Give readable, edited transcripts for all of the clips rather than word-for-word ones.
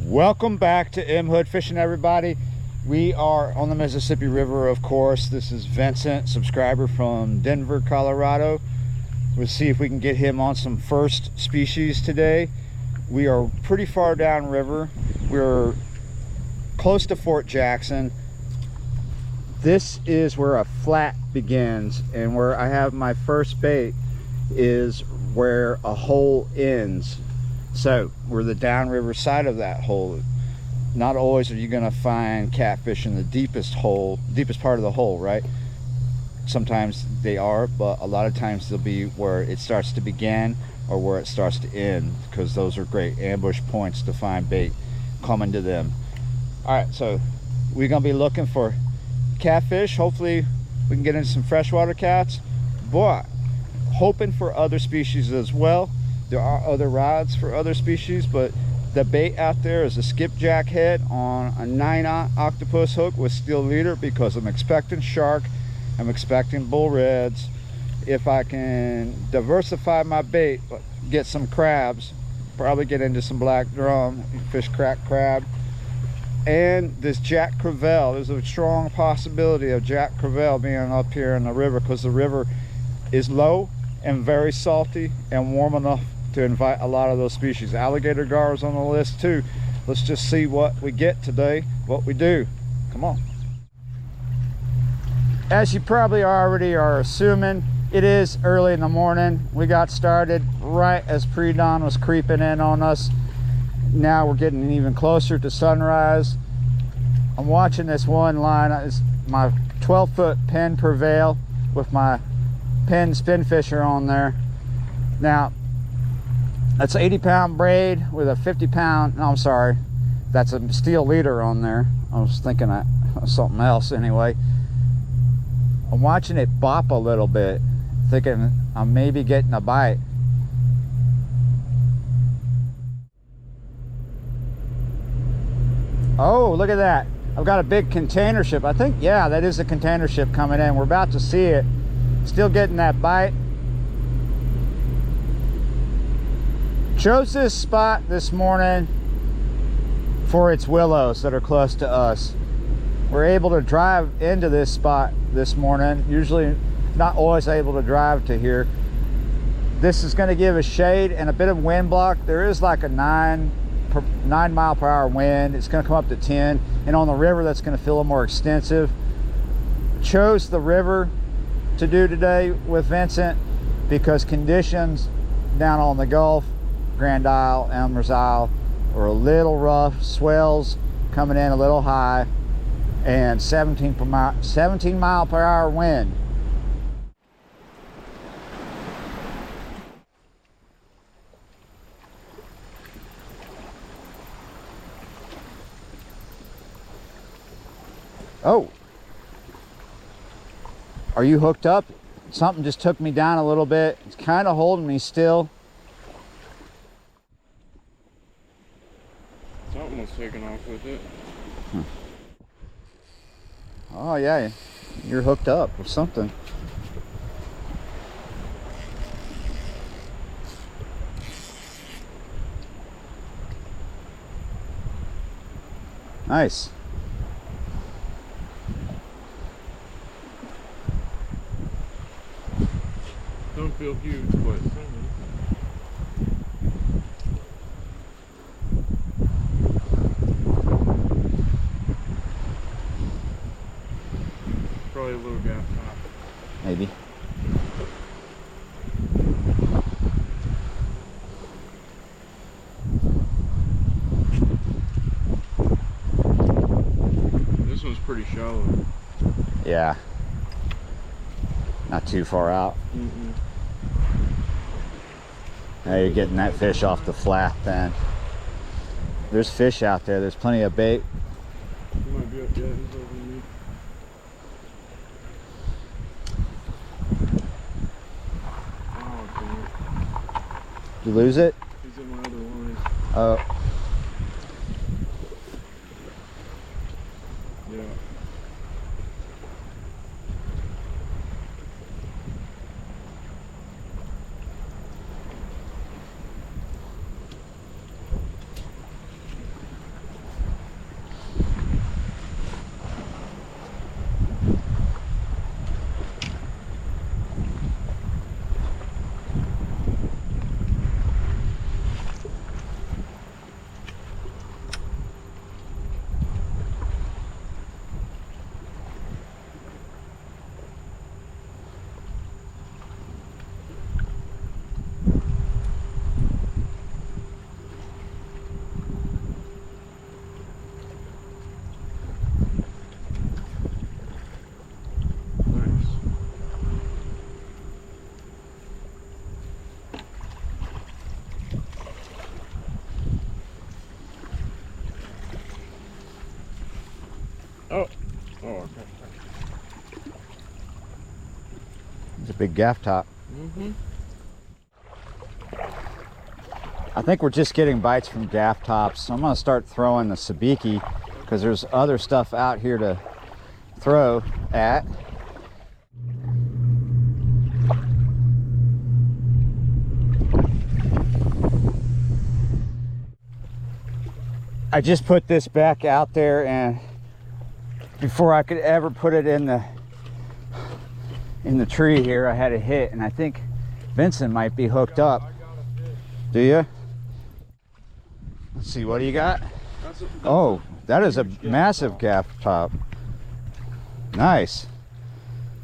Welcome back to M Hood Fishing, everybody. We are on the Mississippi River, of course. This is Vincent, subscriber from Denver, Colorado. We'll see if we can get him on some first species today. We are pretty far downriver. We're close to Fort Jackson. This is where a flat begins, and where I have my first bait is where a hole ends. So we're the downriver side of that hole. Not always are you going to find catfish in the deepest part of the hole, right? Sometimes they are, but a lot of times they'll be where it starts to begin or where it starts to end, because those are great ambush points to find bait coming to them. All right, so we're going to be looking for catfish. Hopefully we can get into some freshwater cats, but hoping for other species as well. There are other rods for other species, but the bait out there is a skipjack head on a 9-aught octopus hook with steel leader, because I'm expecting shark, I'm expecting bull reds. If I can diversify my bait, get some crabs, probably get into some black drum, fish cracked crab, and this Jack Crevalle. There's a strong possibility of Jack Crevalle being up here in the river, because the river is low and very salty and warm enough to invite a lot of those species. Alligator gar's on the list too. Let's just see what we get today, what we do. Come on. As you probably already are assuming, it is early in the morning. We got started right as pre-dawn was creeping in on us. Now we're getting even closer to sunrise. I'm watching this one line. It's my 12-foot Penn Prevail with my Penn spin fisher on there. Now that's an 80-pound braid with a 50-pound, no, I'm sorry, that's a steel leader on there. I was thinking of something else anyway. I'm watching it bop a little bit, thinking I'm maybe getting a bite. Oh, look at that. I've got a big container ship. I think, yeah, that is a container ship coming in. We're about to see it. Still getting that bite. Chose this spot this morning for its willows that are close to us. We're able to drive into this spot this morning. Usually not always able to drive to here. This is going to give us shade and a bit of wind block. There is like a 9 mile per hour wind. It's going to come up to 10, and on the river that's going to feel a little more extensive. Chose the river to do today with Vincent because conditions down on the Gulf, Grand Isle, Elmer's Isle, are a little rough. Swells coming in a little high, and 17 mile per hour wind. Oh, are you hooked up? Something just took me down a little bit. It's kind of holding me still. Something was taking off with it. Oh yeah, you're hooked up with something. Nice. Don't feel huge, but probably a little gas top. Maybe. This one's pretty shallow. Yeah. Not too far out. Now you're getting that fish off the flat then. There's fish out there. There's plenty of bait. He might be up, yeah, he's over me. Oh, damn. Did you lose it? He's in my other line. Oh. Yeah. Big gaff top. Mm-hmm. I think we're just getting bites from gaff tops. So I'm gonna start throwing the sabiki because there's other stuff out here to throw at. I just put this back out there, and before I could ever put it in the tree here, I had a hit, and I think Vincent might be hooked up. Do you? Let's see, what do you got? Oh, that is a massive gaff top. Nice.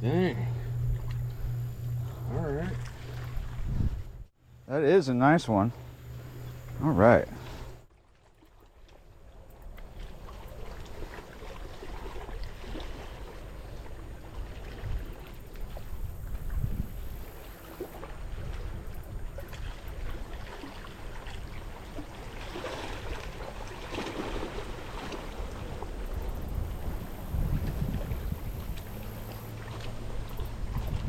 Dang. All right. That is a nice one. All right.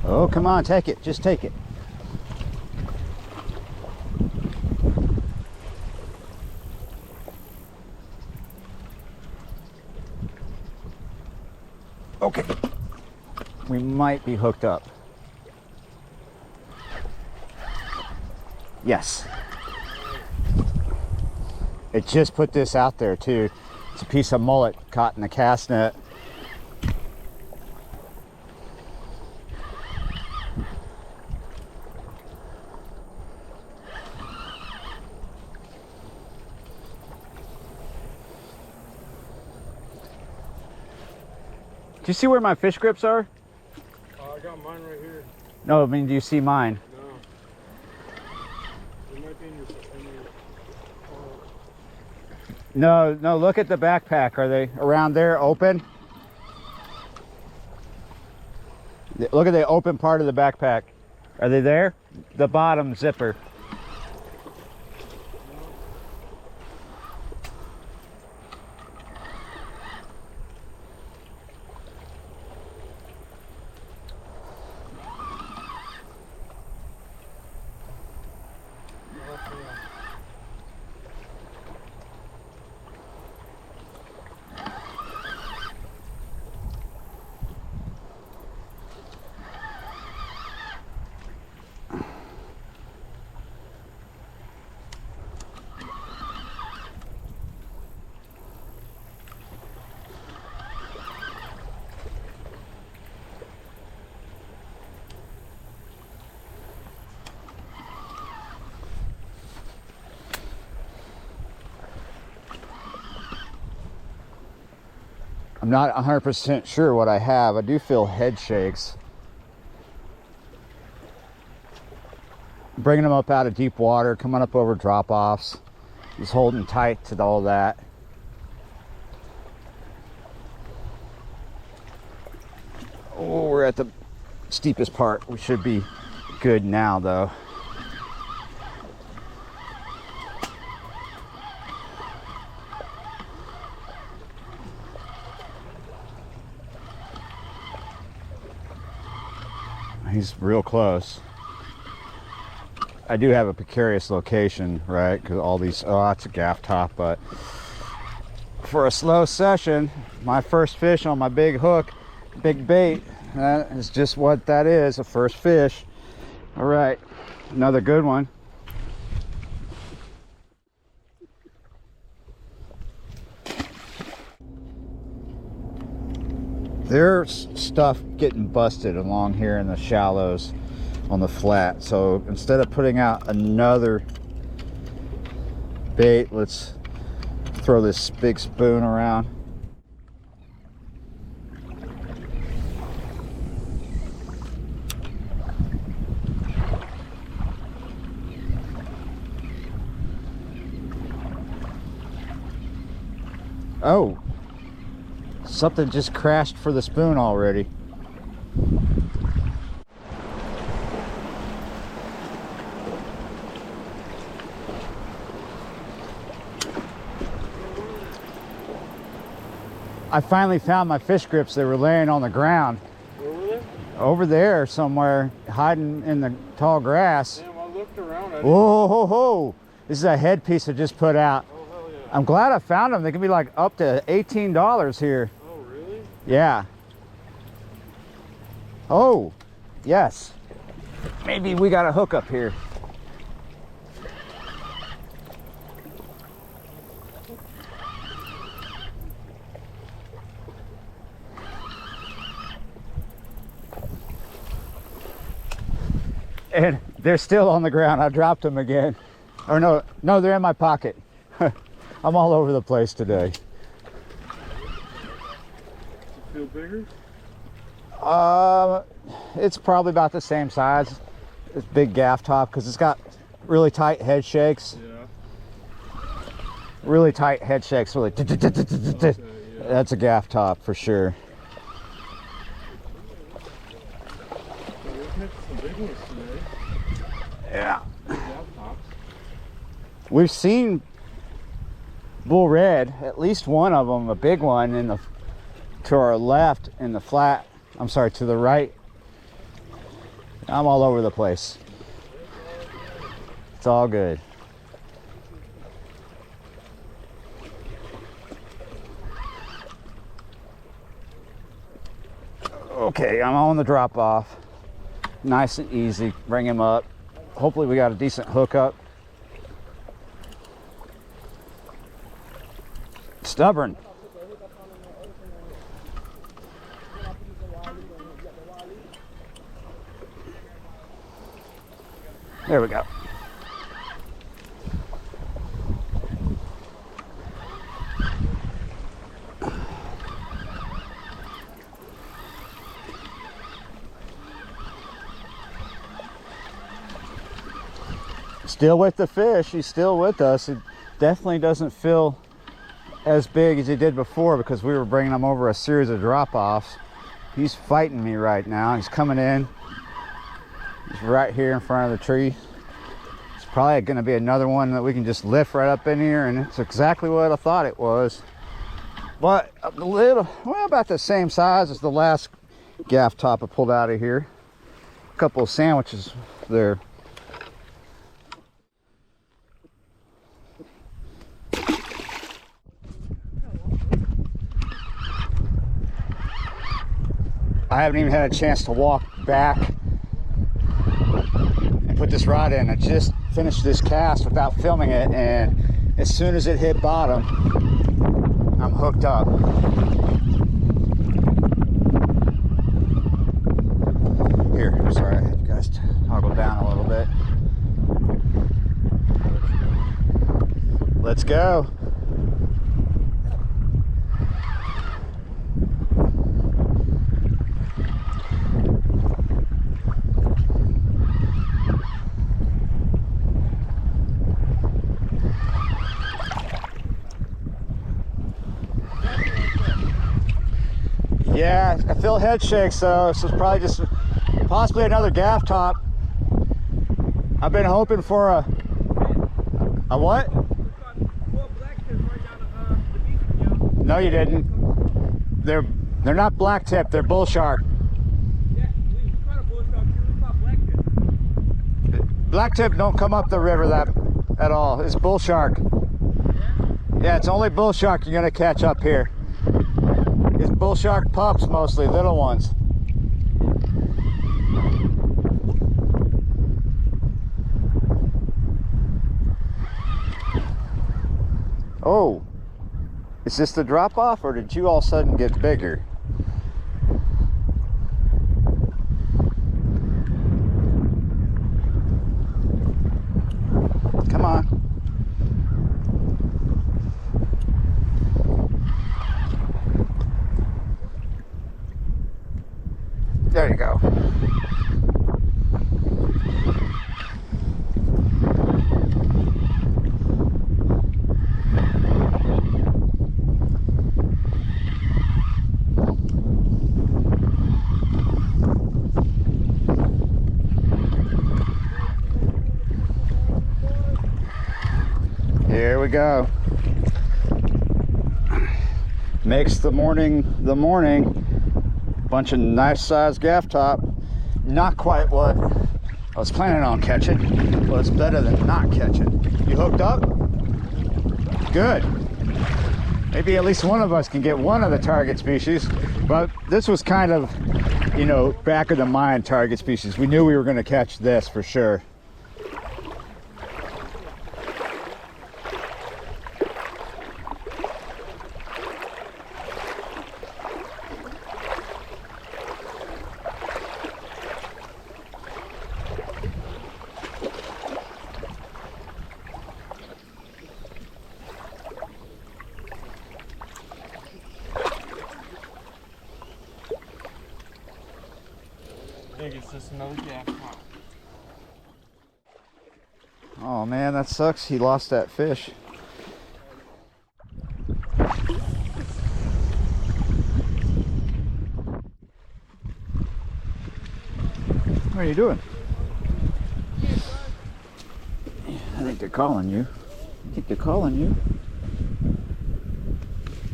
Oh, come on, take it. Just take it. Okay. We might be hooked up. Yes. It just put this out there too. It's a piece of mullet caught in the cast net. Do you see where my fish grips are? I got mine right here. No, I mean, do you see mine? No. It might be in your No, look at the backpack. Are they around there open? Look at the open part of the backpack. Are they there? The bottom zipper. I'm not 100% sure what I have. I do feel head shakes. Bringing them up out of deep water, coming up over drop-offs. Just holding tight to all that. Oh, we're at the steepest part. We should be good now, though. He's real close. I do have a precarious location, right? Because all these, oh, it's a gaff top, but for a slow session, my first fish on my big hook, big bait, that is just what that is, a first fish. All right, another good one. There's stuff getting busted along here in the shallows on the flat. So instead of putting out another bait, let's throw this big spoon around. Oh, something just crashed for the spoon already. I finally found my fish grips. They were laying on the ground. Where were they? over there somewhere, hiding in the tall grass. Damn, I looked around. Whoa, ho, ho. This is a headpiece I just put out. Oh, hell yeah. I'm glad I found them. They can be like up to $18 here. Oh, really? Yeah. Oh, yes. Maybe we got a hook up here. And they're still on the ground. I dropped them again. Or no, they're in my pocket. I'm all over the place today. Does it feel bigger? It's probably about the same size. It's big gaff top because it's got really tight head shakes. Yeah. Really tight head shakes. Really. Okay, yeah. That's a gaff top for sure. So we've hit some big ones today. Yeah. Big tops. We've seen bull red, at least one of them, a big one in the to our left in the flat. I'm sorry, to the right. I'm all over the place. It's all good. Okay, I'm on the drop off. Nice and easy. Bring him up. Hopefully we got a decent hookup. Stubborn. There we go. Still with the fish. He's still with us. It definitely doesn't feel as big as he did before because we were bringing him over a series of drop-offs. He's fighting me right now. He's coming in. He's right here in front of the tree. It's probably going to be another one that we can just lift right up in here, and it's exactly what I thought it was. But a little, well, about the same size as the last gaff top I pulled out of here. A couple of sandwiches there. I haven't even had a chance to walk back and put this rod in. I just finished this cast without filming it, and as soon as it hit bottom, I'm hooked up. Here, sorry, I had you guys toggle down a little bit. Let's go. Yeah, I feel head shakes, so it's probably just possibly another gaff top. I've been hoping for a what? No, you didn't. They're not black tip. They're bull shark. Yeah, we caught a bull shark too. We caught black tip. Black tip don't come up the river that at all. It's bull shark. Yeah, it's only bull shark you're gonna catch up here. It's bull shark pups mostly, little ones. Oh, is this the drop off, or did you all of a sudden get bigger? Come on. There you go. Here we go. Makes the morning Bunch of nice sized gaff top. Not quite what I was planning on catching, but it's better than not catching. You hooked up? Good. Maybe at least one of us can get one of the target species. But this was kind of, you know, back of the mind target species. We knew we were going to catch this for sure. I think it's just another gaff top. Oh man, that sucks. He lost that fish. What are you doing? I think they're calling you. I think they're calling you.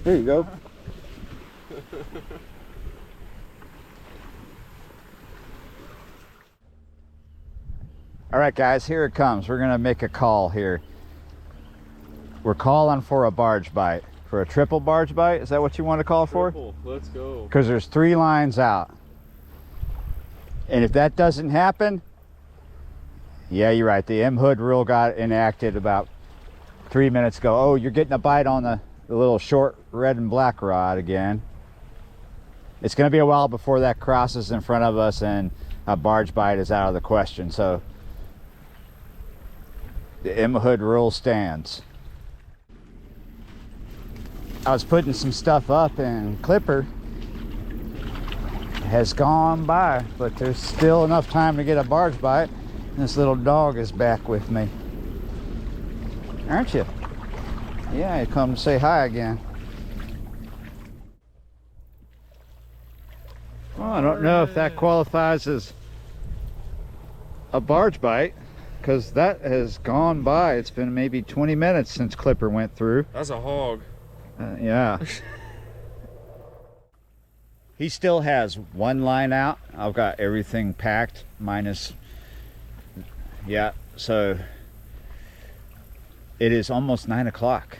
There you go. All right, guys, here it comes. We're gonna make a call here. We're calling for a barge bite, for a triple barge bite. Is that what you want to call for? Triple. Let's go. Because there's 3 lines out. And if that doesn't happen, yeah, you're right. The M-Hood rule got enacted about 3 minutes ago. Oh, you're getting a bite on the little short red and black rod again. It's gonna be a while before that crosses in front of us and a barge bite is out of the question. So the M-Hood rule stands. I was putting some stuff up and Clipper has gone by, but there's still enough time to get a barge bite. This little dog is back with me. Aren't you? Yeah, you come to say hi again. Well, I don't know if that qualifies as a barge bite, because that has gone by. It's been maybe 20 minutes since Clipper went through. That's a hog. Yeah. He still has 1 line out. I've got everything packed minus, yeah, so it is almost 9 o'clock.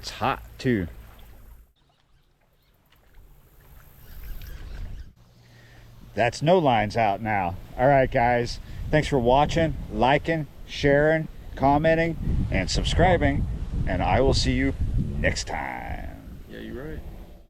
It's hot too. That's no lines out now. All right, guys. Thanks for watching, liking, sharing, commenting, and subscribing. And I will see you next time.